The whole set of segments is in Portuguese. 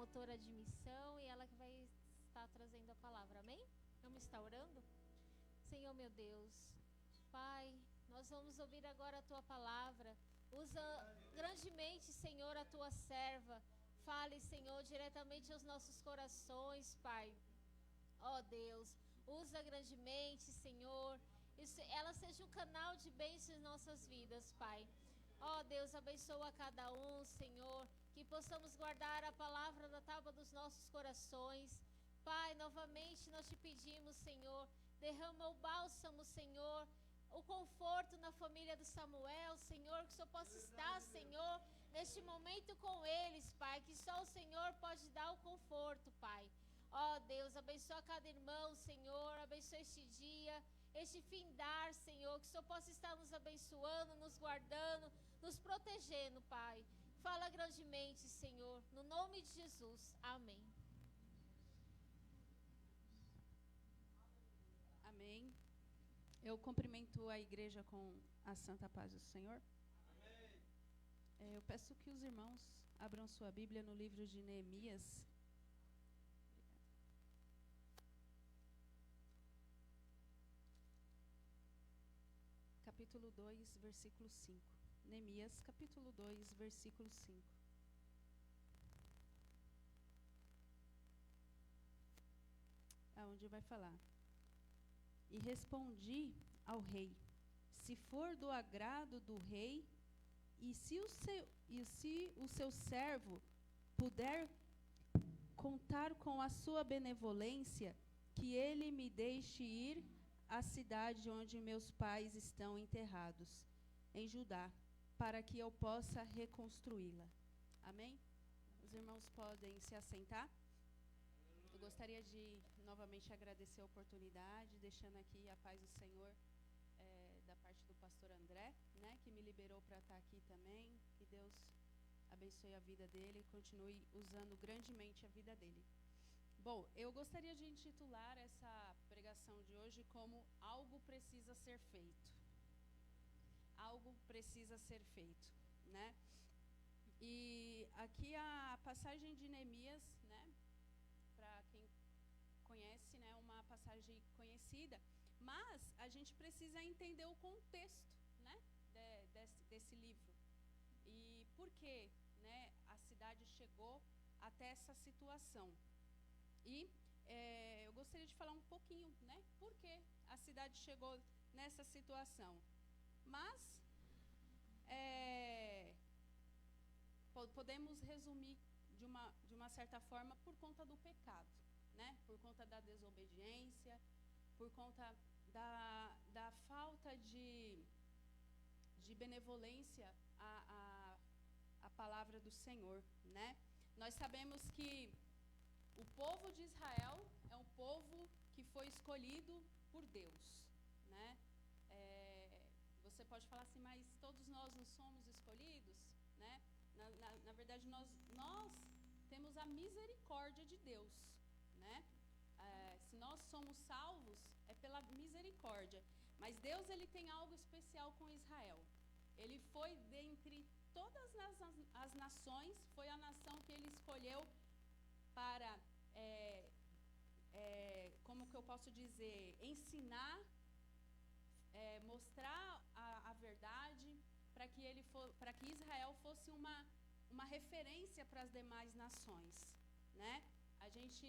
promotora de missão, e ela que vai estar trazendo a palavra, amém? Vamos estar orando? Senhor meu Deus, Pai, nós vamos ouvir agora a Tua palavra. Usa grandemente, Senhor, a Tua serva. Fale, Senhor, diretamente aos nossos corações, Pai. Ó Deus, usa grandemente, Senhor. Ela seja um canal de bênçãos em nossas vidas, Pai. Ó Deus, abençoa cada um, Senhor. Que possamos guardar a palavra na tábua dos nossos corações. Pai, novamente nós te pedimos, Senhor, derrama o bálsamo, Senhor, o conforto na família do Samuel, Senhor, que o Senhor possa estar, Senhor, neste momento com eles, Pai, que só o Senhor pode dar o conforto, Pai. Ó Deus, abençoa cada irmão, Senhor, abençoa este dia, este findar, Senhor, que o Senhor possa estar nos abençoando, nos guardando, nos protegendo, Pai. Fala grandemente, Senhor, no nome de Jesus. Amém. Amém. Eu cumprimento a igreja com a santa paz do Senhor. Amém. Eu peço que os irmãos abram sua Bíblia no livro de Neemias. Capítulo 2, versículo 5. Neemias, capítulo 2, versículo 5. Aonde vai falar? E respondi ao rei: se for do agrado do rei, e se o seu servo puder contar com a sua benevolência, que ele me deixe ir à cidade onde meus pais estão enterrados, em Judá, para que eu possa reconstruí-la. Amém? Os irmãos podem se assentar. Eu gostaria de novamente agradecer a oportunidade, deixando aqui a paz do Senhor da parte do pastor André, né, que me liberou para estar aqui também. Que Deus abençoe a vida dele e continue usando grandemente a vida dele. Bom, eu gostaria de intitular essa pregação de hoje como Algo Precisa Ser Feito. Algo precisa ser feito, né? E aqui a passagem de Neemias, né? Para quem conhece, né, uma passagem conhecida, mas a gente precisa entender o contexto, né, desse livro e por que, né, a cidade chegou até essa situação. E eu gostaria de falar um pouquinho, né, por que a cidade chegou nessa situação. Mas podemos resumir de uma certa forma por conta do pecado, né? Por conta da desobediência, por conta da falta de benevolência à palavra do Senhor, né? Nós sabemos que o povo de Israel é um povo que foi escolhido por Deus, né? Você pode falar assim, mas todos nós não somos escolhidos, né? Na verdade, nós temos a misericórdia de Deus, né? Se nós somos salvos, é pela misericórdia. Mas Deus, ele tem algo especial com Israel. Ele foi dentre todas as nações, foi a nação que ele escolheu para, como que eu posso dizer, ensinar, mostrar a verdade, para que Israel fosse uma referência para as demais nações, né? A gente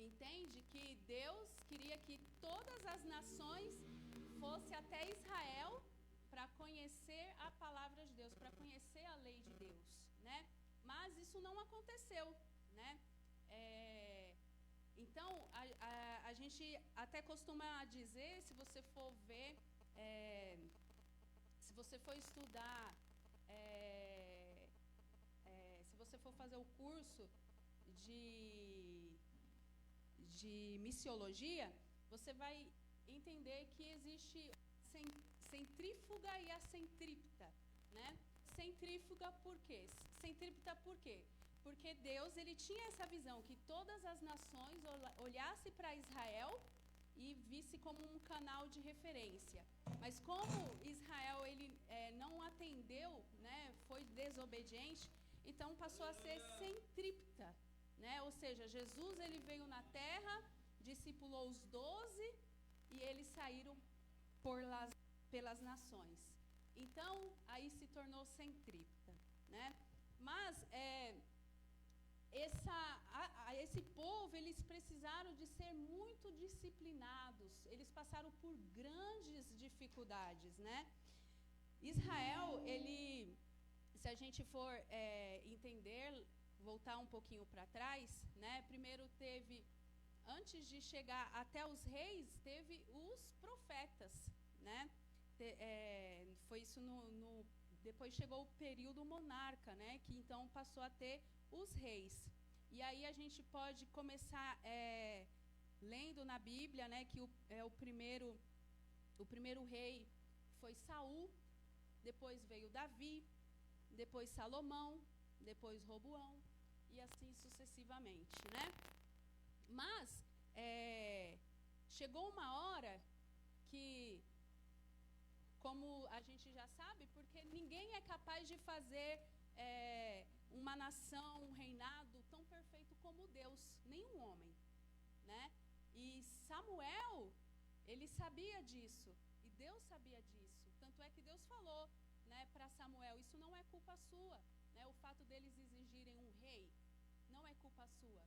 entende que Deus queria que todas as nações fossem até Israel para conhecer a palavra de Deus, para conhecer a lei de Deus, né? Mas isso não aconteceu, né? Então, a gente até costuma dizer, se você for ver, se você for estudar, se você for fazer o curso de missiologia, você vai entender que existe centrífuga e a centrípeta, né? Centrífuga por quê? Centrípeta por quê? Porque Deus, ele tinha essa visão que todas as nações olhassem para Israel e visse como um canal de referência. Mas como Israel ele não atendeu, né, foi desobediente, então passou a ser centrípeta, né? Ou seja, Jesus ele veio na terra, discipulou os 12 e eles saíram pelas nações. Então, aí se tornou centrípeta, né? Mas esse povo, eles precisaram de ser muito disciplinados. Eles passaram por grandes dificuldades, né? Israel, se a gente for entender, voltar um pouquinho para trás, né? Primeiro antes de chegar até os reis, teve os profetas, né? Foi isso depois chegou o período monarca, né? Que então passou a ter os reis. E aí a gente pode começar lendo na Bíblia, né? Que o primeiro rei foi Saul, depois veio Davi, depois Salomão, depois Roboão e assim sucessivamente, né? Mas chegou uma hora que, como a gente já sabe, porque ninguém é capaz de fazer uma nação, um reinado tão perfeito como Deus, nenhum homem, né? E Samuel, ele sabia disso, e Deus sabia disso. Tanto é que Deus falou, né, para Samuel, isso não é culpa sua, né? O fato deles exigirem um rei não é culpa sua,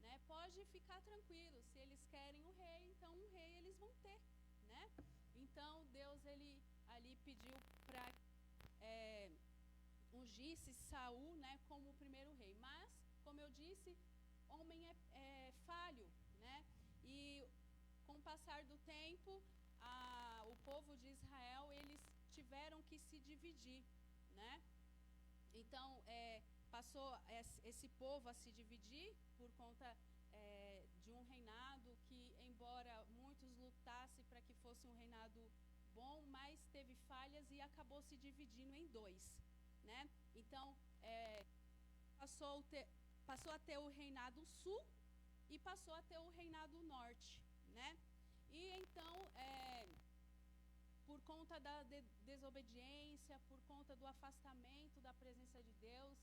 né? Pode ficar tranquilo, se eles querem um rei, então um rei eles vão ter, né? Então Deus ele ali pediu para ungisse Saul, né, como o primeiro rei. Mas, como eu disse, homem é falho, né? E com o passar do tempo, o povo de Israel eles tiveram que se dividir, né? Então passou esse povo a se dividir por conta de um reinado que, embora muitos lutassem para que fosse um reinado bom, mas teve falhas e acabou se dividindo em dois, né? Então passou a ter o reinado sul e passou a ter o reinado norte, né? E então por conta da desobediência, por conta do afastamento da presença de Deus,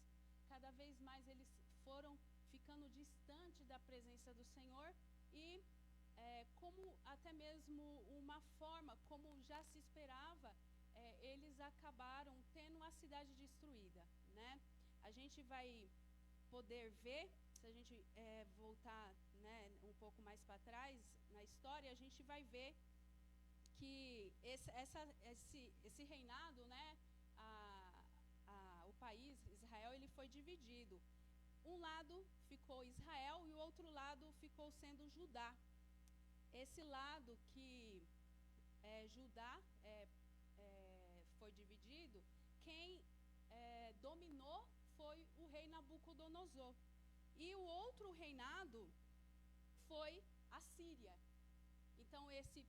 cada vez mais eles foram ficando distante da presença do Senhor e como até mesmo uma forma, como já se esperava, eles acabaram tendo a cidade destruída, né? A gente vai poder ver, se a gente voltar, né, um pouco mais para trás na história, a gente vai ver que esse reinado, né, o país, Israel, ele foi dividido. Um lado ficou Israel e o outro lado ficou sendo Judá. Esse lado que Judá foi dividido, quem dominou foi o rei Nabucodonosor. E o outro reinado foi a Síria. Então, esse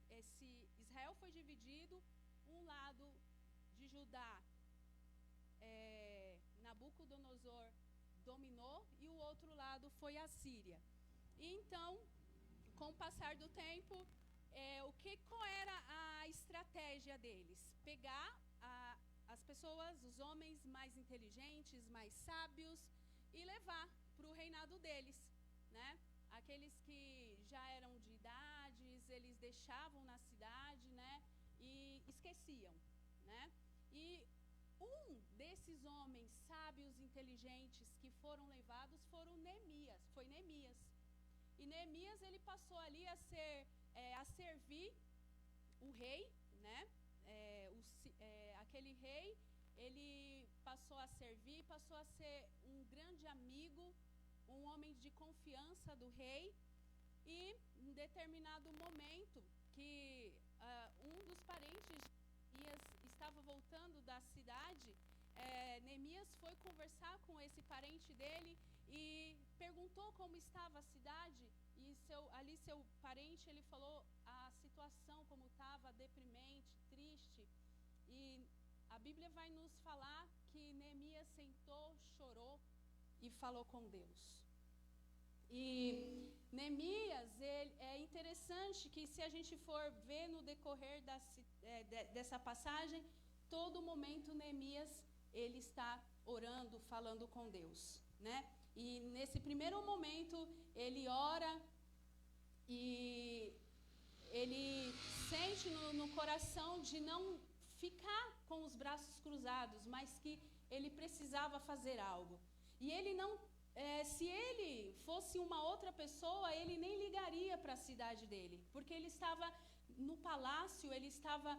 Israel foi dividido, um lado de Judá, Nabucodonosor dominou, e o outro lado foi a Síria. E então, com o passar do tempo, qual era a estratégia deles? Pegar as pessoas, os homens mais inteligentes, mais sábios, e levar para o reinado deles, né? Aqueles que já eram de idades, eles deixavam na cidade, né? E esqueciam, né? E um desses homens sábios, inteligentes, que foram levados foi Neemias. E Neemias, ele passou ali a servir o rei, né? Aquele rei, ele passou a servir, passou a ser um grande amigo, um homem de confiança do rei. E em determinado momento que um dos parentes de Neemias estava voltando da cidade, Neemias foi conversar com esse parente dele e perguntou como estava a cidade. E seu parente, ele falou a situação como estava, deprimente, triste. E a Bíblia vai nos falar que Neemias sentou, chorou e falou com Deus. E Neemias, é interessante que, se a gente for ver no decorrer dessa passagem, todo momento Neemias, ele está orando, falando com Deus, né? E nesse primeiro momento, ele ora e ele sente no coração de não ficar com os braços cruzados, mas que ele precisava fazer algo. E ele não, se ele fosse uma outra pessoa, ele nem ligaria para a cidade dele, porque ele estava no palácio, ele estava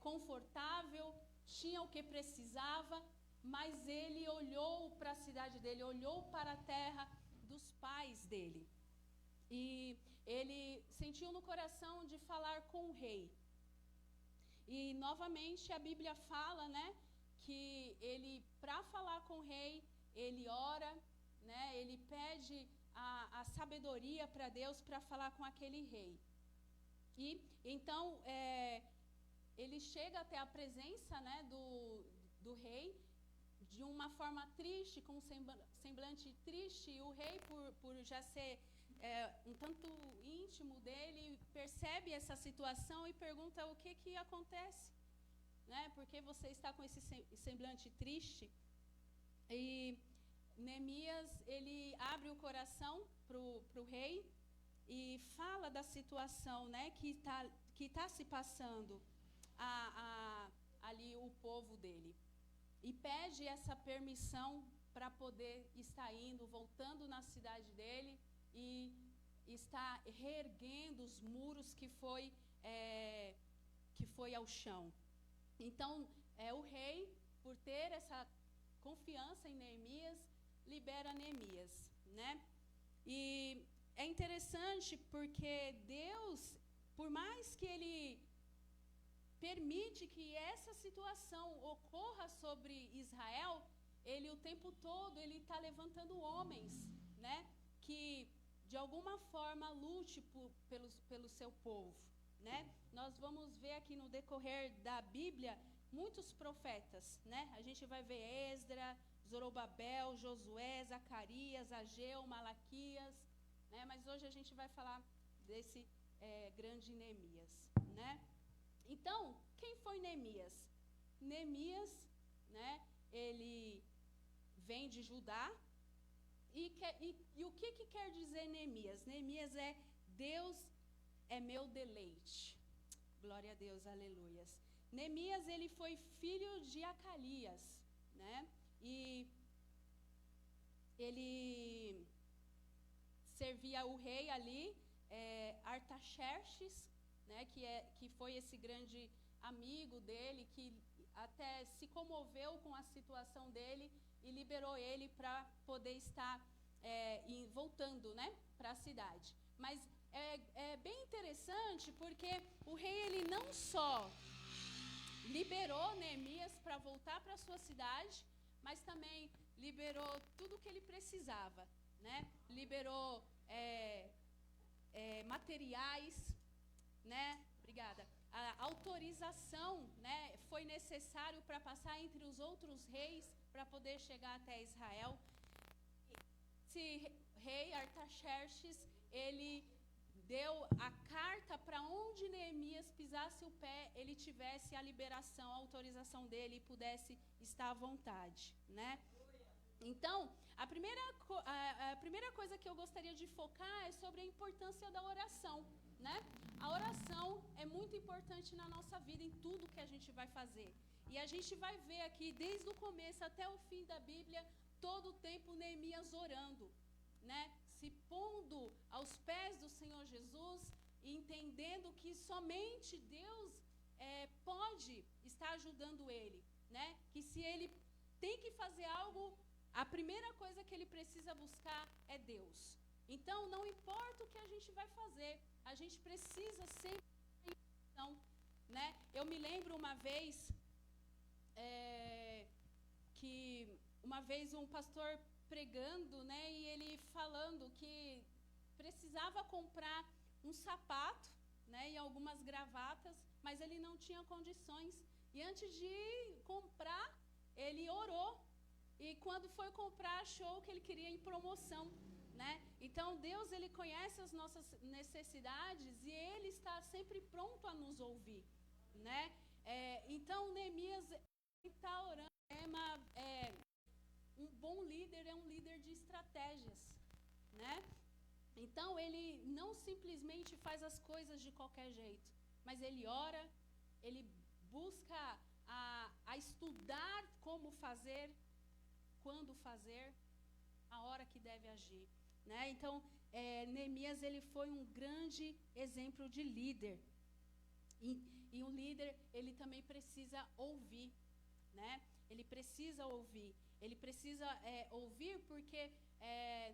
confortável, tinha o que precisava, mas ele olhou para a cidade dele, olhou para a terra dos pais dele. E ele sentiu no coração de falar com o rei. E novamente a Bíblia fala, né, que ele, para falar com o rei, ele ora, né, ele pede a sabedoria para Deus para falar com aquele rei. E então ele chega até a presença, né, do rei de uma forma triste, com um semblante triste. E o rei, por já ser um tanto íntimo dele, percebe essa situação e pergunta o que acontece, né? Porque você está com esse semblante triste. E Neemias, ele abre o coração para o rei e fala da situação, né, que tá se passando ali o povo dele. E pede essa permissão para poder estar indo, voltando na cidade dele e está reerguendo os muros que foi ao chão. Então, o rei, por ter essa confiança em Neemias, libera Neemias, né? E é interessante porque Deus, por mais que Ele permite que essa situação ocorra sobre Israel, Ele o tempo todo Ele está levantando homens, né? Que de alguma forma lute pelo seu povo, né? Nós vamos ver aqui no decorrer da Bíblia muitos profetas, né? A gente vai ver Esdra, Zorobabel, Josué, Zacarias, Ageu, Malaquias, né? Mas hoje a gente vai falar desse grande Neemias, né? Então, quem foi Neemias? Neemias, né? Ele vem de Judá. E o que quer dizer Neemias? Neemias é Deus é meu deleite. Glória a Deus, aleluias. Neemias, ele foi filho de Acalias, né? E ele servia o rei ali, Artaxerxes, né? Que foi esse grande amigo dele, que até se comoveu com a situação dele e liberou ele para poder estar voltando, né, para a cidade. Mas é bem interessante porque o rei, ele não só liberou Neemias para voltar para a sua cidade, mas também liberou tudo o que ele precisava, né? Liberou materiais, né? Obrigada. A autorização, né, foi necessário para passar entre os outros reis para poder chegar até Israel. Esse rei Artaxerxes, ele deu a carta para onde Neemias pisasse o pé, ele tivesse a liberação, a autorização dele e pudesse estar à vontade, né? Então, a primeira coisa que eu gostaria de focar é sobre a importância da oração, né? A oração é muito importante na nossa vida, em tudo que a gente vai fazer. E a gente vai ver aqui, desde o começo até o fim da Bíblia, todo o tempo Neemias orando, né? Se pondo aos pés do Senhor Jesus e entendendo que somente Deus pode estar ajudando ele, né? Que se ele tem que fazer algo, a primeira coisa que ele precisa buscar é Deus. Então, não importa o que a gente vai fazer, a gente precisa sempre ter oração, né? Eu me lembro uma vez que uma vez um pastor pregando, né, e ele falando que precisava comprar um sapato, né, e algumas gravatas, mas ele não tinha condições. E antes de comprar, ele orou. E quando foi comprar, achou que ele queria em promoção, né? Então, Deus, ele conhece as nossas necessidades e ele está sempre pronto a nos ouvir, né? Então, Neemias está orando. Um bom líder é um líder de estratégia. estratégias, né? Então, ele não simplesmente faz as coisas de qualquer jeito, mas ele ora, ele busca a estudar como fazer, quando fazer, a hora que deve agir, né? Então, Neemias, ele foi um grande exemplo de líder. E um líder, ele também precisa ouvir, né? Ele precisa ouvir. Ele precisa ouvir porque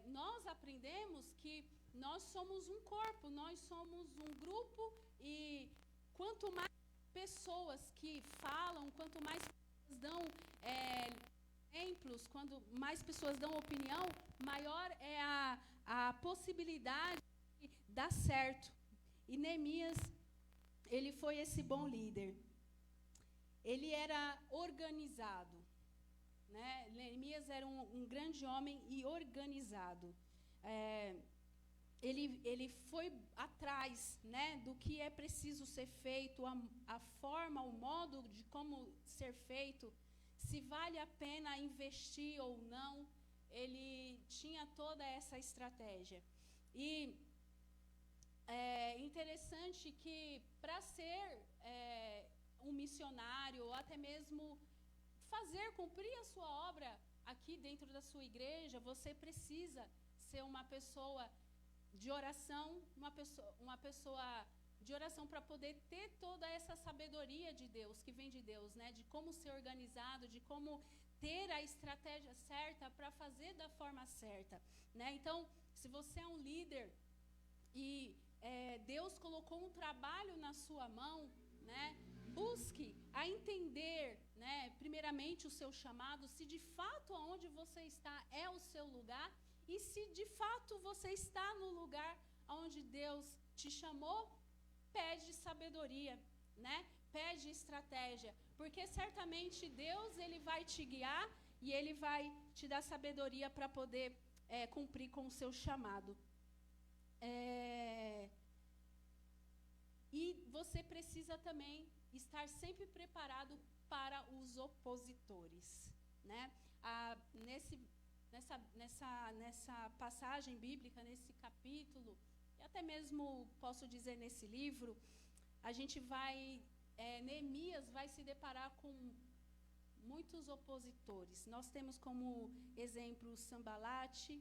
nós aprendemos que nós somos um corpo, nós somos um grupo, e quanto mais pessoas que falam, quanto mais pessoas dão exemplos, quando mais pessoas dão opinião, maior é a possibilidade de dar certo. E Neemias, ele foi esse bom líder. Ele era organizado, né? Neemias era um grande homem e organizado. Ele foi atrás, né, do que é preciso ser feito, a forma, o modo de como ser feito, se vale a pena investir ou não. Ele tinha toda essa estratégia. E é interessante que para ser um missionário, ou até mesmo cumprir a sua obra aqui dentro da sua igreja, você precisa ser uma pessoa de oração, uma pessoa de oração para poder ter toda essa sabedoria de Deus, que vem de Deus, né? De como ser organizado, de como ter a estratégia certa para fazer da forma certa, né? Então, se você é um líder e Deus colocou um trabalho na sua mão, né? Busque a entender, né, primeiramente o seu chamado, se de fato aonde você está é o seu lugar, e se de fato você está no lugar onde Deus te chamou, pede sabedoria, né? Pede estratégia, porque certamente Deus, ele vai te guiar e ele vai te dar sabedoria para poder cumprir com o seu chamado. E você precisa também estar sempre preparado para os opositores, né? Nessa passagem bíblica, nesse capítulo, e até mesmo posso dizer nesse livro, a gente Neemias vai se deparar com muitos opositores. Nós temos como exemplo Sambalate,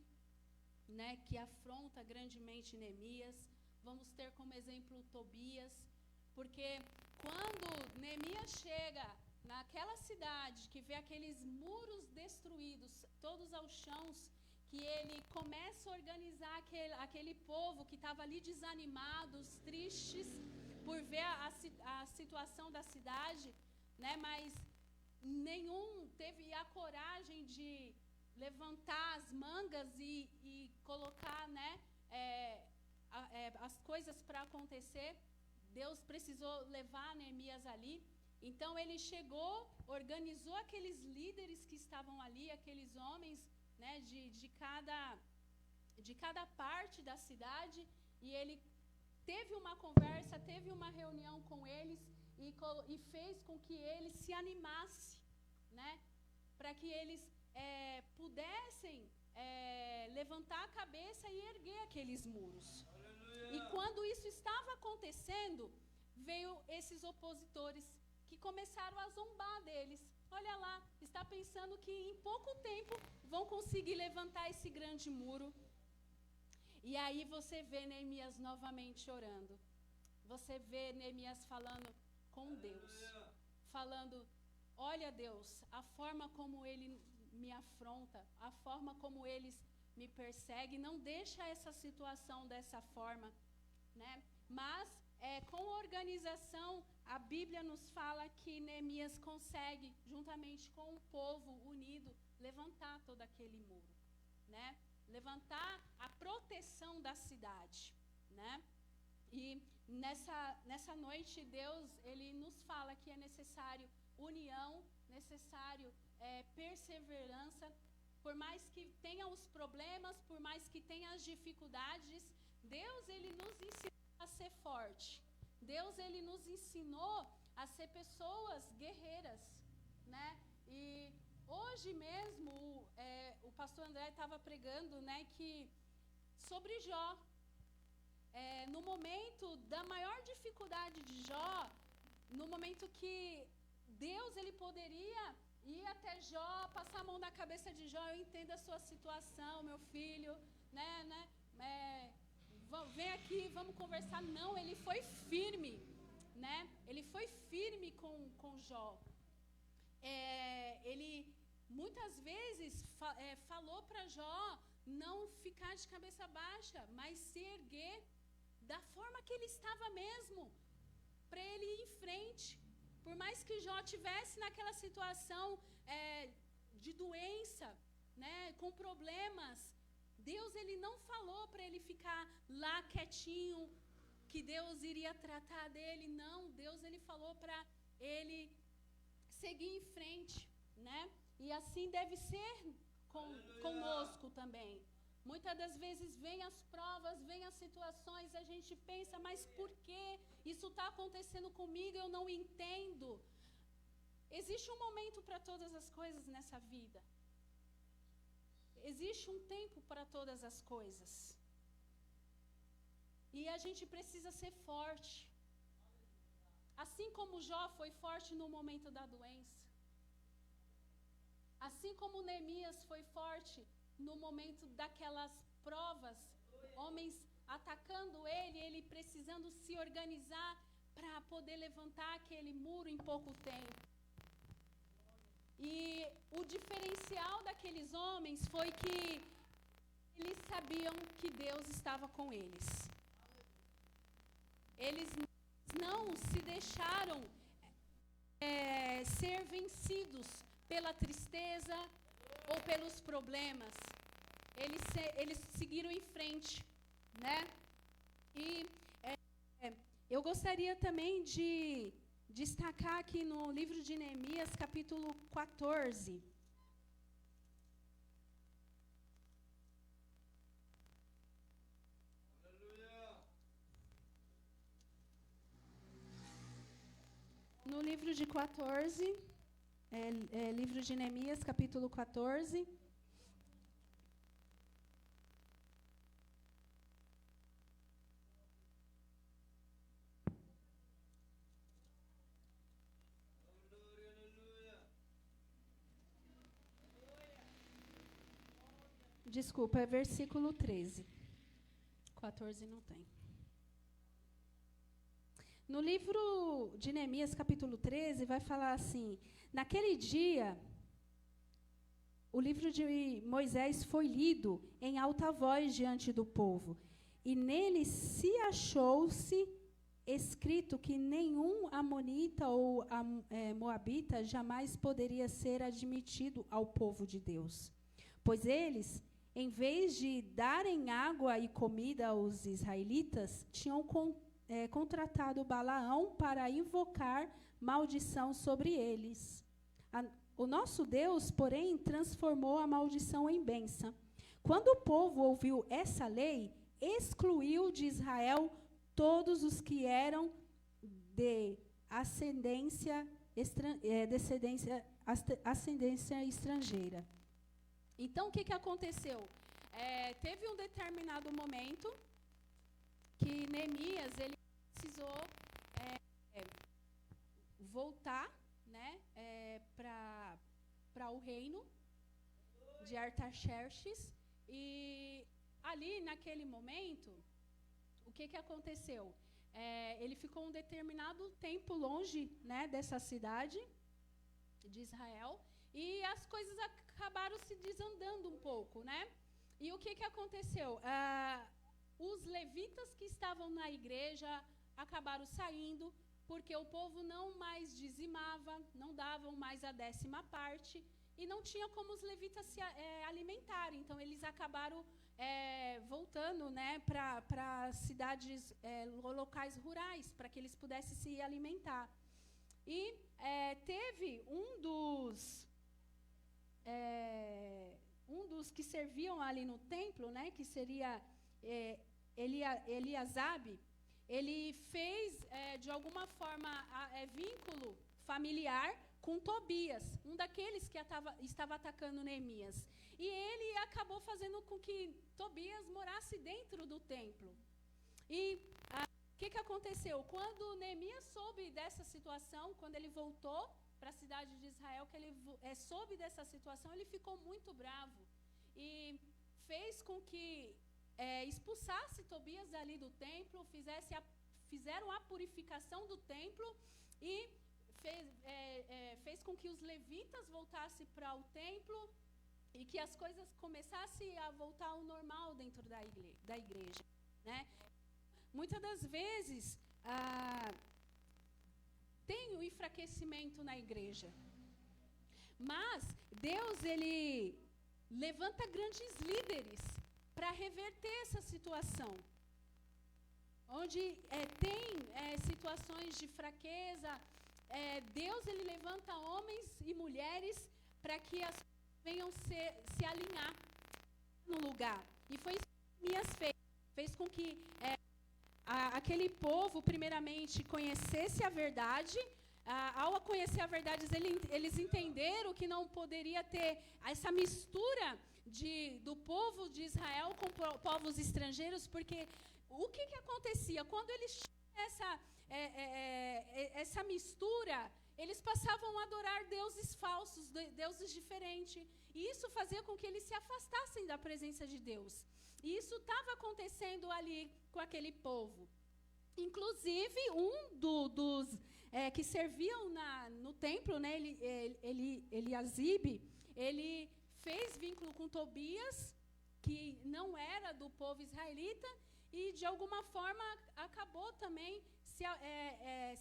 né, que afronta grandemente Neemias. Vamos ter como exemplo Tobias, porque quando Neemias chega naquela cidade, que vê aqueles muros destruídos, todos aos chãos, que ele começa a organizar aquele povo que estava ali desanimados, tristes, por ver a situação da cidade, né? Mas nenhum teve a coragem de levantar as mangas e colocar, né, as coisas para acontecer. Deus precisou levar Neemias ali. Então ele chegou, organizou aqueles líderes que estavam ali, aqueles homens, né, de cada parte da cidade, e ele teve uma conversa, teve uma reunião com eles e fez com que eles se animassem, né, para que eles pudessem levantar a cabeça e erguer aqueles muros. Aleluia. E quando isso estava acontecendo, veio esses opositores que começaram a zombar deles. Olha lá, está pensando que em pouco tempo vão conseguir levantar esse grande muro. E aí você vê Neemias novamente orando. Você vê Neemias falando com Deus. Falando, olha Deus, a forma como ele me afronta, a forma como eles me perseguem, não deixa essa situação dessa forma, né? Mas com organização, a Bíblia nos fala que Neemias consegue, juntamente com o povo unido, levantar todo aquele muro, né? Levantar a proteção da cidade, né? E nessa noite, Deus, ele nos fala que é necessário união, necessário perseverança. Por mais que tenha os problemas, por mais que tenha as dificuldades, Deus, ele nos ensinou a ser forte. Deus, ele nos ensinou a ser pessoas guerreiras, né? E Hoje mesmo, o pastor André estava pregando, né, que sobre Jó. No momento da maior dificuldade de Jó, no momento que Deus ele poderia ir até Jó, passar a mão na cabeça de Jó, eu entendo a sua situação, meu filho, né, vem aqui, vamos conversar. Não, ele foi firme, né? Ele foi firme com Jó. Ele muitas vezes falou para Jó não ficar de cabeça baixa, mas se erguer da forma que ele estava mesmo, para ele ir em frente. Por mais que Jó tivesse naquela situação de doença, né, com problemas, Deus ele não falou para ele ficar lá quietinho, que Deus iria tratar dele. Não, Deus ele falou para ele seguir em frente, né? E assim deve ser conosco também. Muitas das vezes vem as provas, vem as situações, a gente pensa, mas por que isso está acontecendo comigo? Eu não entendo. Existe um momento para todas as coisas nessa vida. Existe um tempo para todas as coisas. E a gente precisa ser forte. Assim como Jó foi forte no momento da doença. Assim como Neemias foi forte no momento daquelas provas, homens atacando ele precisando se organizar para poder levantar aquele muro em pouco tempo. E o diferencial daqueles homens foi que eles sabiam que Deus estava com eles. Eles não se deixaram ser vencidos pela tristeza ou pelos problemas. Eles seguiram em frente, né? E eu gostaria também de destacar aqui no livro de Neemias, capítulo 14. No livro de 14, livro de Neemias, capítulo 14. Desculpa, é versículo 13. 14 não tem. No livro de Neemias, capítulo 13, vai falar assim: naquele dia, o livro de Moisés foi lido em alta voz diante do povo, e nele se achou-se escrito que nenhum amonita ou moabita jamais poderia ser admitido ao povo de Deus, pois eles, em vez de darem água e comida aos israelitas, tinham contratado Balaão para invocar maldição sobre eles. O nosso Deus, porém, transformou a maldição em bênção. Quando o povo ouviu essa lei, excluiu de Israel todos os que eram de ascendência estrangeira. Então, o que aconteceu? Teve um determinado momento que Neemias ele precisou voltar, né, para o reino de Artaxerxes. E ali, naquele momento, o que aconteceu? Ele ficou um determinado tempo longe, né, dessa cidade de Israel, e as coisas acabaram se desandando um pouco, né? E o que aconteceu? Os levitas que estavam na igreja acabaram saindo, porque o povo não mais dizimava, não davam mais a 10ª parte, e não tinha como os levitas se alimentarem. Então, eles acabaram voltando, né, para cidades, locais rurais, para que eles pudessem se alimentar. E teve um dos que serviam ali no templo, né, que seria Eliasabe. Ele fez, de alguma forma, vínculo familiar com Tobias, um daqueles que estava atacando Neemias. E ele acabou fazendo com que Tobias morasse dentro do templo. E o que aconteceu? Quando Neemias soube dessa situação, quando ele voltou para a cidade de Israel, que ele soube dessa situação, ele ficou muito bravo. E fez com que expulsasse Tobias ali do templo, fizeram a purificação do templo e fez com que os levitas voltassem para o templo e que as coisas começassem a voltar ao normal dentro da igreja, né? Muitas das vezes tem o enfraquecimento na igreja, mas Deus, Ele levanta grandes líderes para reverter essa situação. Onde tem situações de fraqueza, Deus, Ele levanta homens e mulheres para que as venham se alinhar no lugar. E foi isso que Neemias fez com que aquele povo, primeiramente, conhecesse a verdade. Ao conhecer a verdade, eles entenderam que não poderia ter essa mistura do povo de Israel com povos estrangeiros, porque o que acontecia? Quando eles tinham essa mistura, eles passavam a adorar deuses falsos, deuses diferentes. E isso fazia com que eles se afastassem da presença de Deus. E isso estava acontecendo ali com aquele povo. Inclusive, dos que serviam no templo, né, Eliasibe, ele fez vínculo com Tobias, que não era do povo israelita, e de alguma forma acabou também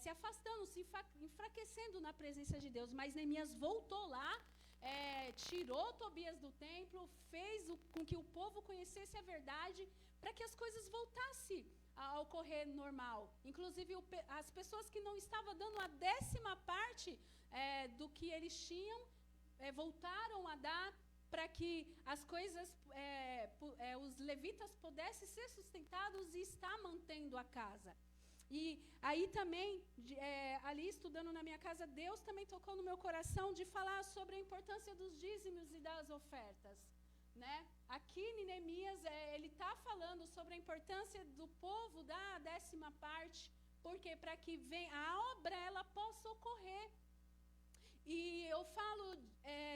se afastando, se enfraquecendo na presença de Deus. Mas Neemias voltou lá, tirou Tobias do templo, fez com que o povo conhecesse a verdade, para que as coisas voltassem a ocorrer normal. Inclusive, as pessoas que não estavam dando a 10ª parte do que eles tinham, voltaram a dar, para que as coisas, os levitas pudessem ser sustentados e estar mantendo a casa. E aí também, ali estudando na minha casa, Deus também tocou no meu coração de falar sobre a importância dos dízimos e das ofertas, né? Aqui em Neemias, ele está falando sobre a importância do povo dar a 10ª parte, porque para que a obra ela possa ocorrer. E eu falo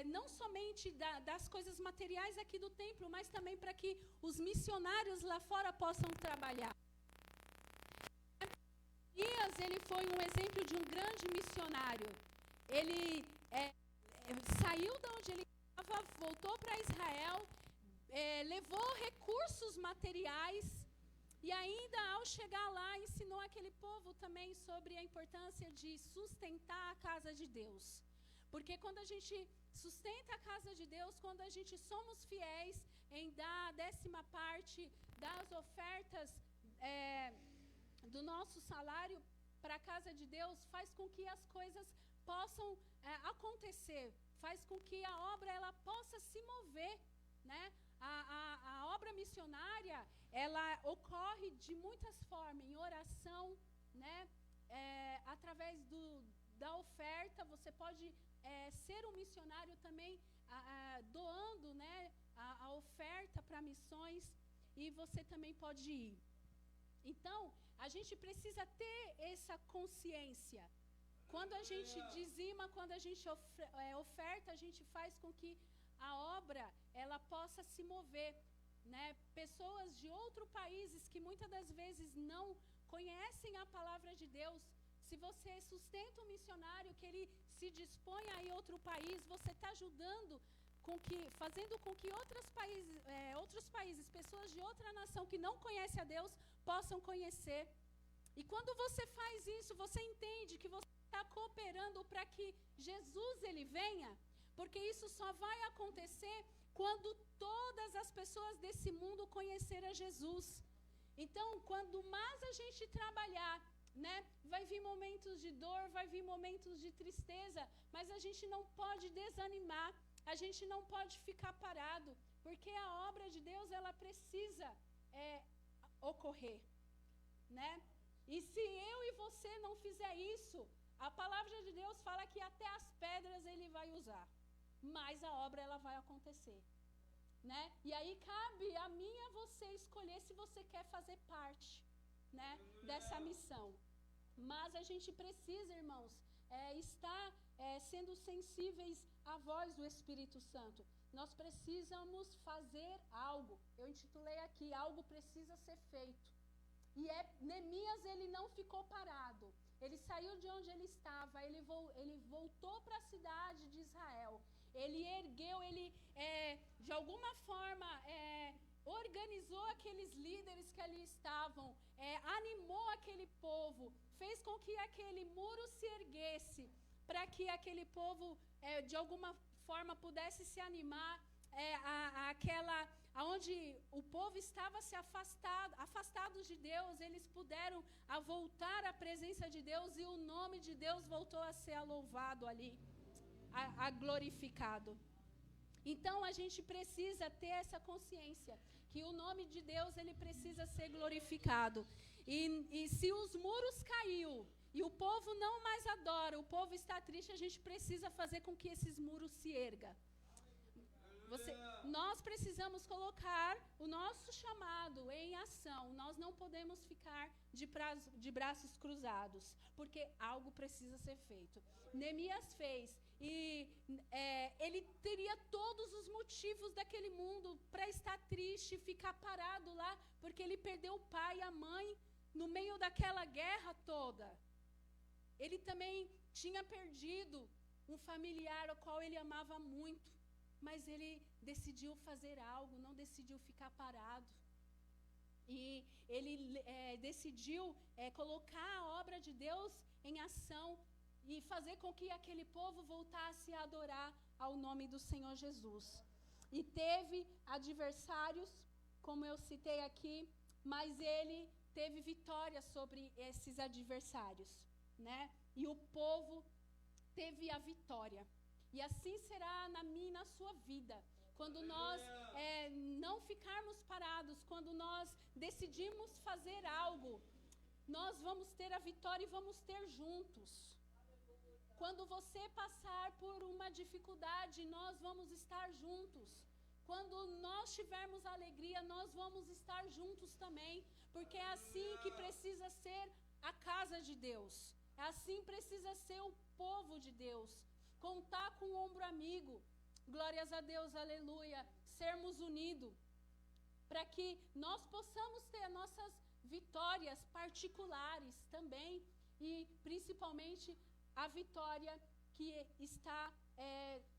não somente das coisas materiais aqui do templo, mas também para que os missionários lá fora possam trabalhar. Neemias, ele foi um exemplo de um grande missionário. Ele saiu de onde ele estava, voltou para Israel, levou recursos materiais e ainda, ao chegar lá, ensinou aquele povo também sobre a importância de sustentar a casa de Deus. Porque quando a gente sustenta a casa de Deus, quando a gente somos fiéis em dar a 10ª parte das ofertas do nosso salário para a casa de Deus, faz com que as coisas possam acontecer, faz com que a obra ela possa se mover, né? A obra missionária, ela ocorre de muitas formas, em oração, né? Através da oferta, você pode ser um missionário também doando, né, a oferta para missões, e você também pode ir. Então, a gente precisa ter essa consciência. Quando a gente dizima, quando a gente oferta, a gente faz com que a obra ela possa se mover, né? Pessoas de outros países que muitas das vezes não conhecem a palavra de Deus, se você sustenta um missionário que ele se dispõe a ir a outro país, você está ajudando, fazendo com que outros países, pessoas de outra nação que não conhecem a Deus, possam conhecer. E quando você faz isso, você entende que você está cooperando para que Jesus ele venha, porque isso só vai acontecer quando todas as pessoas desse mundo conhecerem a Jesus. Então, quando mais a gente trabalhar, né, vai vir momentos de dor, vai vir momentos de tristeza, mas a gente não pode desanimar, a gente não pode ficar parado, porque a obra de Deus ela precisa ocorrer, né? E se eu e você não fizer isso, A palavra de Deus fala que até as pedras ele vai usar, mas a obra ela vai acontecer, né? E aí cabe a mim e a você escolher se você quer fazer parte, né, dessa missão. Mas a gente precisa, irmãos, estar sendo sensíveis à voz do Espírito Santo. Nós precisamos fazer algo. Eu intitulei aqui, algo precisa ser feito. E Neemias, ele não ficou parado. Ele saiu de onde ele estava, ele voltou para a cidade de Israel. Ele ergueu, de alguma forma, organizou aqueles líderes que ali estavam, animou aquele povo, fez com que aquele muro se erguesse, para que aquele povo, de alguma forma, pudesse se animar, aonde o povo estava se afastados de Deus, eles puderam voltar à presença de Deus e o nome de Deus voltou a ser louvado ali, a glorificado. Então a gente precisa ter essa consciência que o nome de Deus ele precisa ser glorificado. E se os muros caiu e o povo não mais adora, o povo está triste, a gente precisa fazer com que esses muros se ergam. Nós precisamos colocar o nosso chamado em ação. Nós não podemos ficar de braços cruzados, porque algo precisa ser feito. Neemias fez, e ele teria todos os motivos daquele mundo para estar triste, ficar parado lá, porque ele perdeu o pai e a mãe no meio daquela guerra toda. Ele também tinha perdido um familiar ao qual ele amava muito. Mas ele decidiu fazer algo, não decidiu ficar parado. E ele decidiu colocar a obra de Deus em ação e fazer com que aquele povo voltasse a adorar ao nome do Senhor Jesus. E teve adversários, como eu citei aqui, mas ele teve vitória sobre esses adversários, né? E o povo teve a vitória. E assim será na minha e na sua vida. Quando nós não ficarmos parados, quando nós decidimos fazer algo, nós vamos ter a vitória e vamos ter juntos. Quando você passar por uma dificuldade, nós vamos estar juntos. Quando nós tivermos alegria, nós vamos estar juntos também. Porque é assim que precisa ser a casa de Deus. É assim precisa ser o povo de Deus. Contar com o ombro amigo, glórias a Deus, aleluia, sermos unidos, para que nós possamos ter nossas vitórias particulares também, e principalmente a vitória que está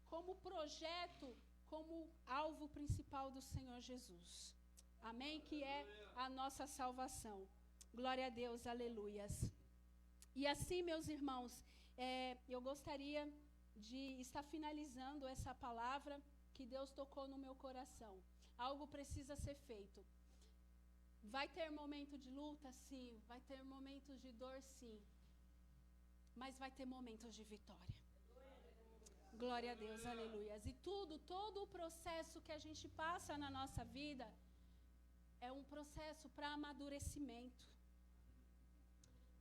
como projeto, como alvo principal do Senhor Jesus, amém? Que é a nossa salvação, glória a Deus, aleluias. E assim, meus irmãos, eu gostaria de estar finalizando essa palavra que Deus tocou no meu coração. Algo precisa ser feito. Vai ter momento de luta? Sim. Vai ter momentos de dor? Sim. Mas vai ter momentos de vitória. Glória a Deus, aleluia. E todo o processo que a gente passa na nossa vida é um processo para amadurecimento.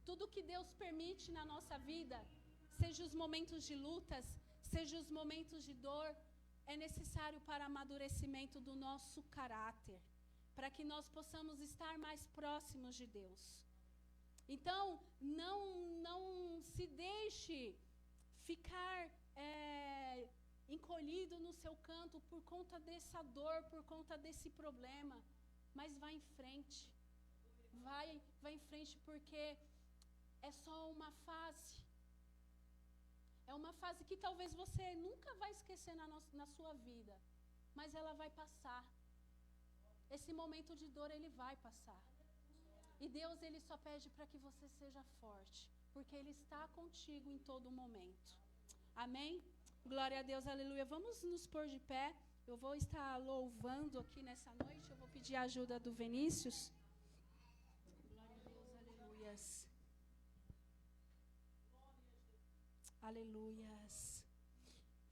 Tudo que Deus permite na nossa vida, seja os momentos de lutas, seja os momentos de dor, é necessário para amadurecimento do nosso caráter, para que nós possamos estar mais próximos de Deus. Então, não se deixe ficar encolhido no seu canto por conta dessa dor, por conta desse problema, mas vá em frente. Vai em frente, porque é só uma fase. É uma fase que talvez você nunca vai esquecer na sua vida, mas ela vai passar. Esse momento de dor, ele vai passar. E Deus, ele só pede para que você seja forte, porque Ele está contigo em todo momento. Amém? Glória a Deus, aleluia. Vamos nos pôr de pé. Eu vou estar louvando aqui nessa noite. Eu vou pedir a ajuda do Vinícius. Glória a Deus, aleluias. Aleluias.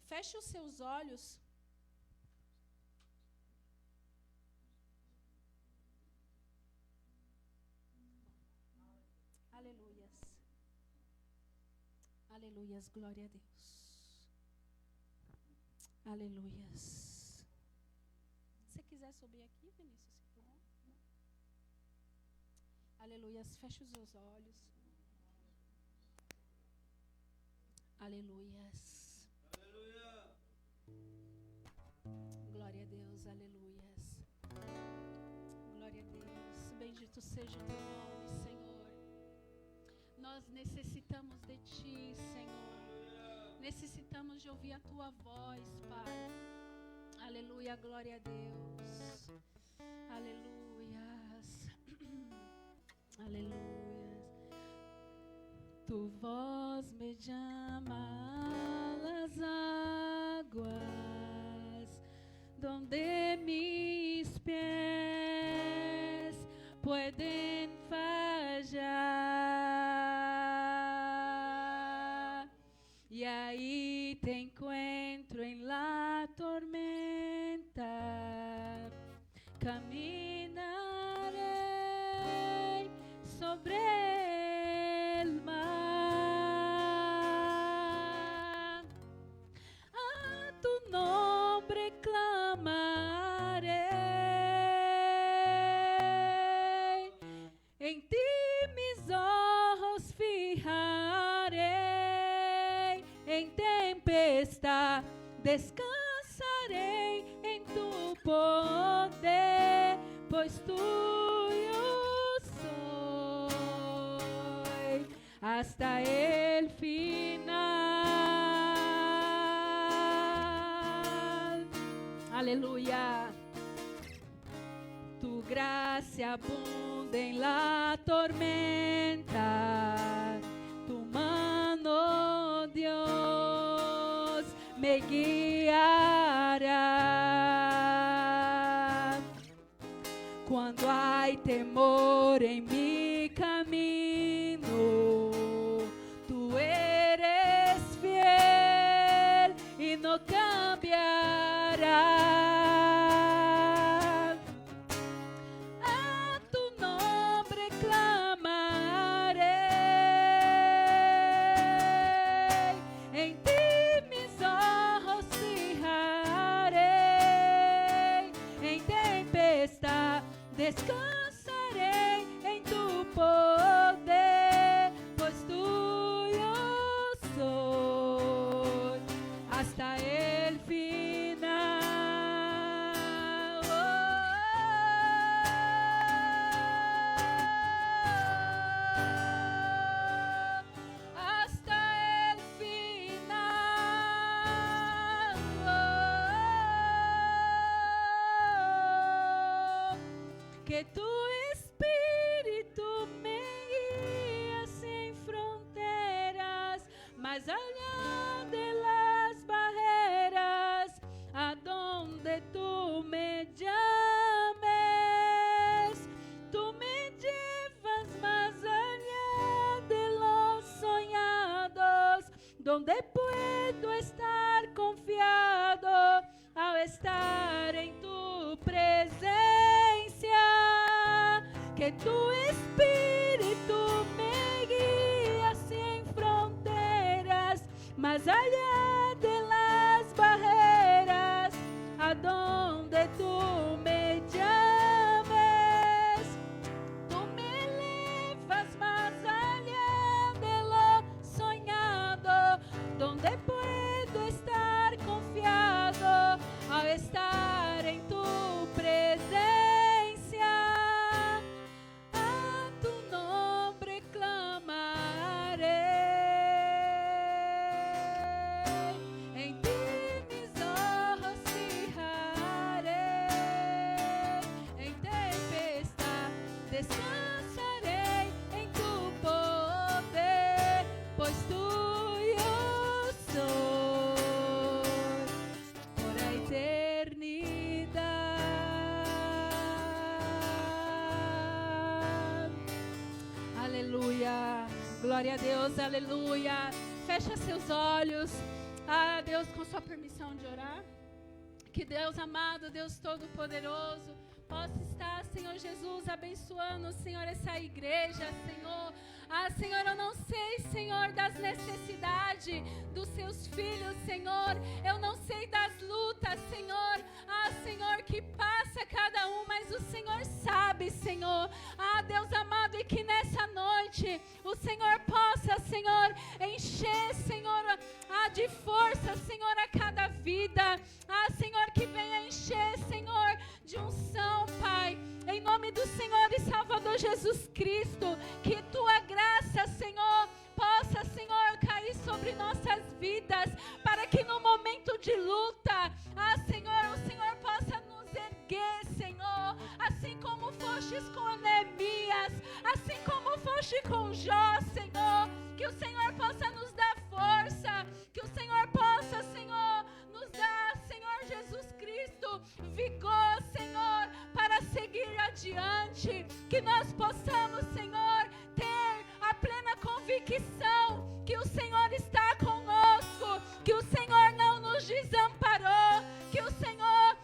Feche os seus olhos. Aleluias. Aleluias, glória a Deus. Aleluias. Se você quiser subir aqui, Vinícius, se puder. Aleluias, feche os seus olhos. Aleluias. Aleluia. Glória a Deus, aleluias. Glória a Deus. Bendito seja o teu nome, Senhor. Nós necessitamos de ti, Senhor. Necessitamos de ouvir a tua voz, Pai. Aleluia, glória a Deus. Aleluias. Aleluias. Tu voz me llama a las aguas, donde mis pies pueden fallar. Y ahí te encuentro en la tormenta. Caminaré sobre el mar. A tu nombre clamaré. En ti mis ojos fijaré. En tempestad descansaré en tu poder, pues tuyo soy hasta el final. Aleluya. Tu gracia abunda en la tormenta. Tu mano, Dios, me guiará. Cuando hay temor en mi camino, tú eres fiel y no cambiarás. A tu nombre clamaré. En ti mis ojos fijaré. En tempestad descansaré en tu poder, pues tuyo soy hasta el final. Hasta el final. Que tu espíritu me guíe sin fronteras, más allá de las barreras, a donde tú me llames. Tú me llevas más allá de los soñados, donde puedo estar confiado al estar en tu presencia. Que tu espíritu me guíe sin fronteras, más allá de las barreras, a donde tú me llames. Tú me elevas más allá de lo soñado, donde puedo estar confiado al estar en tu presencia. A tu nombre clamaré. En ti mis ojos fijaré. En tempestad descansaré en tu poder, pues tuyo soy por la eternidad. Aleluia. Glória a Deus, aleluia. Fecha seus olhos. Ah, Deus, com sua permissão de orar. Que Deus amado, Deus Todo-Poderoso, possa estar, Senhor Jesus, abençoando, Senhor, essa igreja, Senhor. Senhor, eu não sei, Senhor, das necessidades dos seus filhos, Senhor. Eu não sei das lutas, Senhor. Senhor, que passa cada um, mas o Senhor sabe, Senhor. Deus amado, e que nessa noite o Senhor possa, Senhor, encher, Senhor, de força, Senhor, a cada vida. Senhor, que venha encher, Senhor, de unção, Pai. Em nome do Senhor e Salvador Jesus Cristo, que Tua graça, Senhor, possa, Senhor, cair sobre nossas vidas, para que no momento de luta, Senhor, o Senhor possa nos erguer, Senhor, assim como fostes com Neemias, assim como foste com Jó, Senhor, que o Senhor possa nos dar força, que o Senhor possa, Senhor, nos dar, Senhor Jesus Cristo, vigor, Senhor, para seguir adiante, que nós possamos, Senhor, ter a plena convicção que o Senhor está conosco, que o Senhor não nos desamparou, que o Senhor,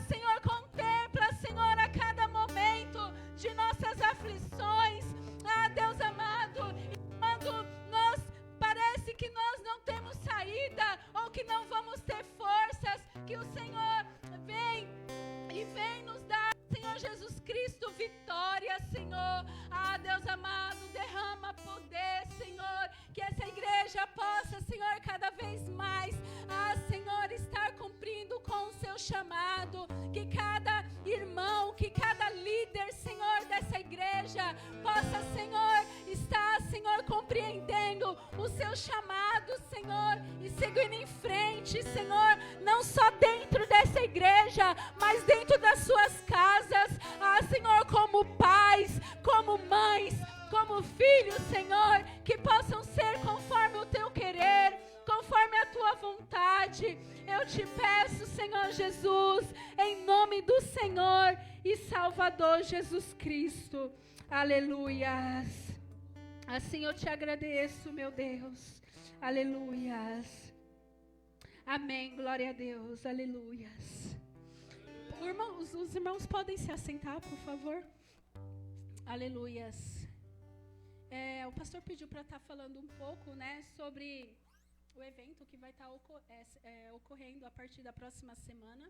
Senhor, contempla, Senhor, a cada momento de nossas aflições, Deus amado, e quando parece que nós não temos saída, ou que não vamos ter forças, que o Senhor vem nos dar, Senhor Jesus Cristo, vitória, Senhor. Deus amado, derrama poder, Senhor, que essa igreja possa, Senhor, cada vez mais, Senhor, estar cumprindo com o seu chamado, que cada irmão, que cada líder, Senhor, dessa igreja possa, Senhor, estar, Senhor, compreendendo o seu chamado, Senhor, e seguindo em frente, Senhor, não só dentro dessa igreja, mas dentro das suas casas, Senhor, como pais, como mães, como filhos, Senhor, que possam ser conforme o teu querer, conforme a tua vontade. Eu te peço, Senhor Jesus, em nome do Senhor e Salvador Jesus Cristo. Aleluias. Assim eu te agradeço, meu Deus. Aleluias. Amém. Glória a Deus. Aleluias. Os irmãos podem se assentar, por favor. Aleluias. O pastor pediu para estar falando um pouco, né, sobre o evento que vai estar ocorrendo a partir da próxima semana.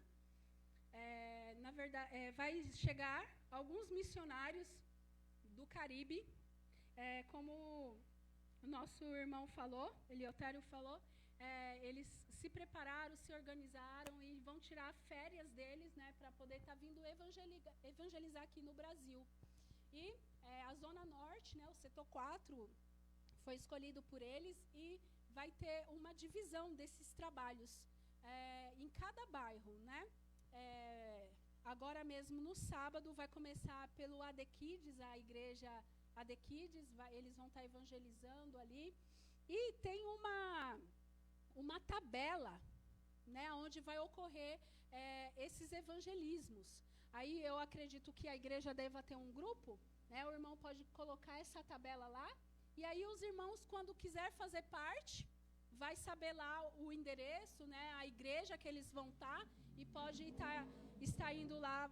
Na verdade, vai chegar alguns missionários do Caribe, como o nosso irmão falou, Eleutério falou, eles se prepararam, se organizaram e vão tirar férias deles, né, para poder estar vindo evangelizar aqui no Brasil. E a Zona Norte, né, o setor 4, foi escolhido por eles e vai ter uma divisão desses trabalhos em cada bairro, né? Agora mesmo no sábado vai começar pelo AD Kids, a igreja AD Kids, eles vão estar evangelizando ali. E tem uma tabela, né, onde vai ocorrer esses evangelismos. Aí eu acredito que a igreja deva ter um grupo, né? O irmão pode colocar essa tabela lá, e aí os irmãos, quando quiser fazer parte, vai saber lá o endereço, né? A igreja que eles vão estar, e pode estar indo lá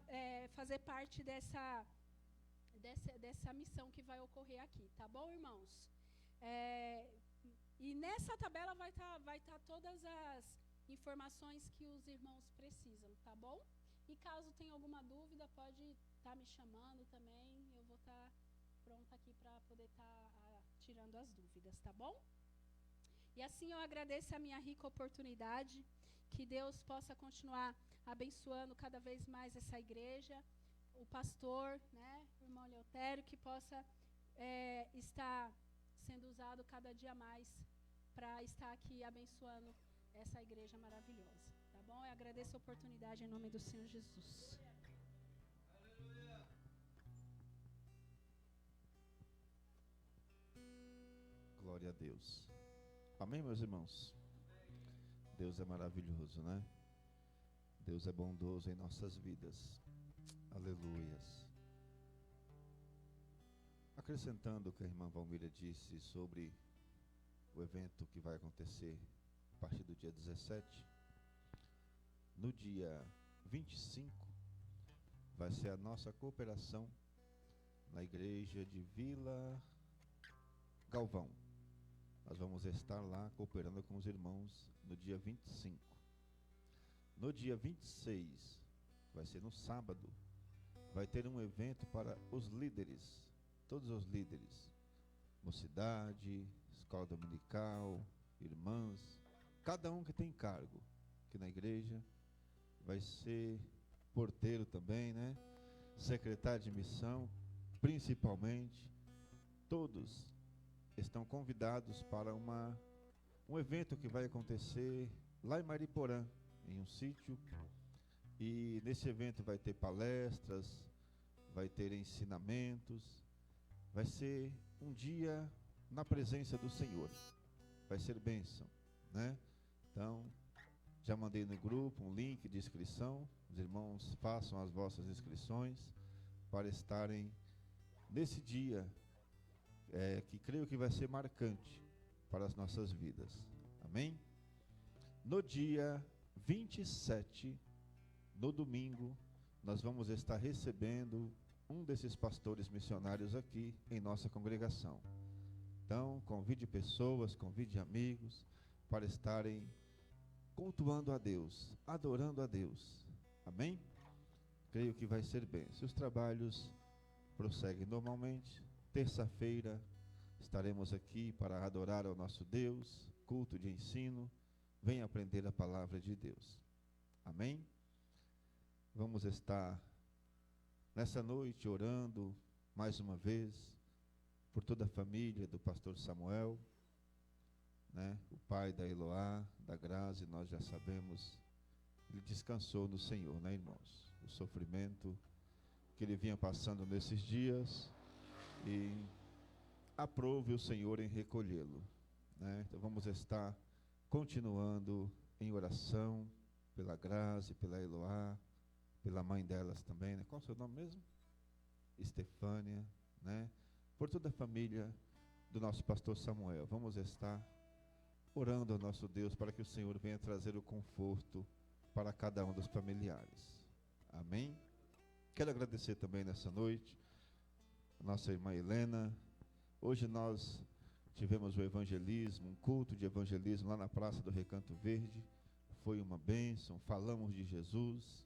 fazer parte dessa missão que vai ocorrer aqui, tá bom, irmãos? E nessa tabela vai estar todas as informações que os irmãos precisam, tá bom? E caso tenha alguma dúvida, pode estar me chamando também. Eu vou estar pronta aqui para poder estar tirando as dúvidas, tá bom? E assim eu agradeço a minha rica oportunidade. Que Deus possa continuar abençoando cada vez mais essa igreja. O pastor, né, o irmão Eleutério, que possa estar sendo usado cada dia mais para estar aqui abençoando essa igreja maravilhosa. Tá bom? Eu agradeço a oportunidade em nome do Senhor Jesus. Aleluia. Glória a Deus. Amém, meus irmãos? Deus é maravilhoso, né? Deus é bondoso em nossas vidas. Aleluias. Acrescentando o que a irmã Valmíria disse sobre o evento que vai acontecer a partir do dia 17, no dia 25, vai ser a nossa cooperação na igreja de Vila Galvão. Nós vamos estar lá cooperando com os irmãos no dia 25. No dia 26, vai ser no sábado, vai ter um evento para os líderes, todos os líderes, mocidade, escola dominical, irmãs, cada um que tem cargo aqui na igreja, vai ser porteiro também, né? Secretário de missão, principalmente, todos estão convidados para um evento que vai acontecer lá em Mariporã, em um sítio, e nesse evento vai ter palestras, vai ter ensinamentos, vai ser um dia na presença do Senhor, vai ser bênção, né? Então, já mandei no grupo um link de inscrição, os irmãos façam as vossas inscrições para estarem nesse dia, que creio que vai ser marcante para as nossas vidas, amém? No dia 27, no domingo, nós vamos estar recebendo um desses pastores missionários aqui em nossa congregação. Então, convide pessoas, convide amigos para estarem cultuando a Deus, adorando a Deus, amém? Creio que vai ser bem. Se os trabalhos prosseguem normalmente, terça-feira estaremos aqui para adorar ao nosso Deus, culto de ensino, venha aprender a palavra de Deus, amém? Vamos estar nessa noite orando mais uma vez por toda a família do pastor Samuel, né? O pai da Eloá, da Grazi, nós já sabemos, ele descansou no Senhor, né, irmãos? O sofrimento que ele vinha passando nesses dias, e aprove o Senhor em recolhê-lo, né? Então vamos estar continuando em oração pela Grazi, pela Eloá, pela mãe delas também, né? Qual é o seu nome mesmo? Estefânia, né? Por toda a família do nosso pastor Samuel. Vamos estar orando ao nosso Deus para que o Senhor venha trazer o conforto para cada um dos familiares. Amém? Quero agradecer também nessa noite a nossa irmã Helena. Hoje nós tivemos o evangelismo, um culto de evangelismo lá na Praça do Recanto Verde. Foi uma bênção, falamos de Jesus,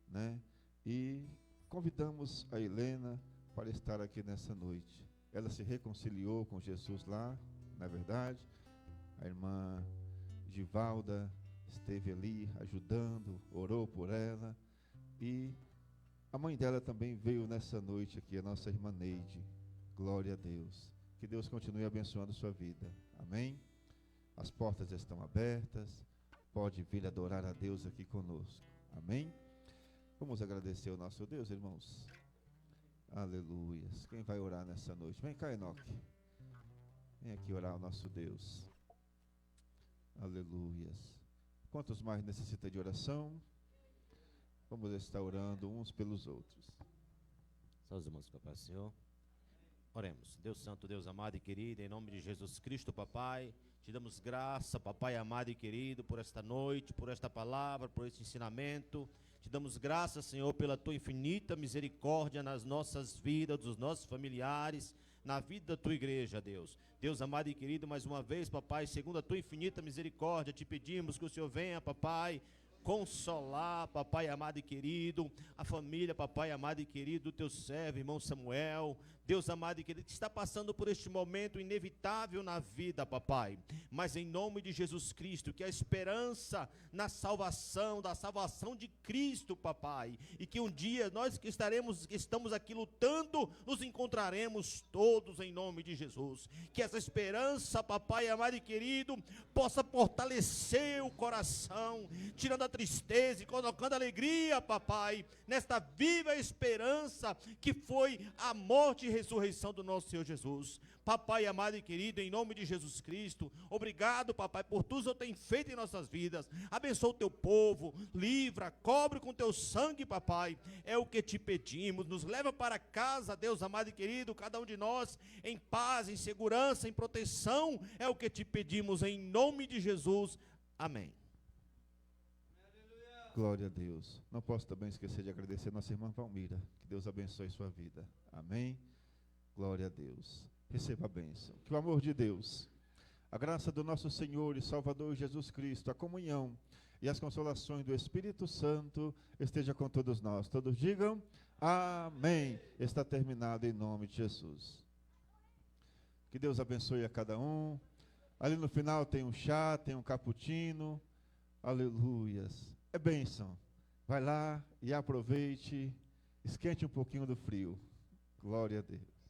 né? E convidamos a Helena para estar aqui nessa noite. Ela se reconciliou com Jesus lá, na verdade. A irmã Givalda esteve ali ajudando, orou por ela. E a mãe dela também veio nessa noite aqui, a nossa irmã Neide. Glória a Deus. Que Deus continue abençoando a sua vida. Amém? As portas estão abertas. Pode vir adorar a Deus aqui conosco. Amém? Vamos agradecer ao nosso Deus, irmãos. Aleluias. Quem vai orar nessa noite? Vem cá, Enoque. Vem aqui orar ao nosso Deus. Aleluias. Quantos mais necessitam de oração? Vamos estar orando uns pelos outros. Só os irmãos que Pai Senhor. Oremos. Deus Santo, Deus amado e querido, em nome de Jesus Cristo, papai, te damos graça, papai amado e querido, por esta noite, por esta palavra, por este ensinamento. Te damos graça, Senhor, pela tua infinita misericórdia nas nossas vidas, dos nossos familiares, na vida da tua igreja, Deus. Deus amado e querido, mais uma vez, papai, segundo a tua infinita misericórdia, te pedimos que o Senhor venha, papai, consolar, papai amado e querido, a família, papai amado e querido, do teu servo, irmão Samuel. Deus amado e querido, que está passando por este momento inevitável na vida, papai, mas em nome de Jesus Cristo, que a esperança na salvação, da salvação de Cristo, papai, e que um dia nós que estamos aqui lutando, nos encontraremos todos em nome de Jesus. Que essa esperança, papai amado e querido, possa fortalecer o coração, tirando a tristeza e colocando alegria, papai, nesta viva esperança que foi a morte e ressurreição do nosso Senhor Jesus. Papai amado e querido, em nome de Jesus Cristo, obrigado, papai, por tudo que o Senhor tem feito em nossas vidas. Abençoa o teu povo, livra, cobre com teu sangue, papai, é o que te pedimos. Nos leva para casa, Deus amado e querido, cada um de nós em paz, em segurança, em proteção, é o que te pedimos em nome de Jesus, amém. Glória a Deus. Não posso também esquecer de agradecer a nossa irmã Valmira. Que Deus abençoe sua vida. Amém. Glória a Deus. receba a bênção. Que o amor de Deus, a graça do nosso Senhor e Salvador Jesus Cristo, a comunhão e as consolações do Espírito Santo esteja com todos nós. Todos digam amém. Está terminado em nome de Jesus. Que Deus abençoe a cada um. Ali no final tem um chá, tem um cappuccino. Aleluias. É bênção. Vai lá e aproveite. Esquente um pouquinho do frio. Glória a Deus.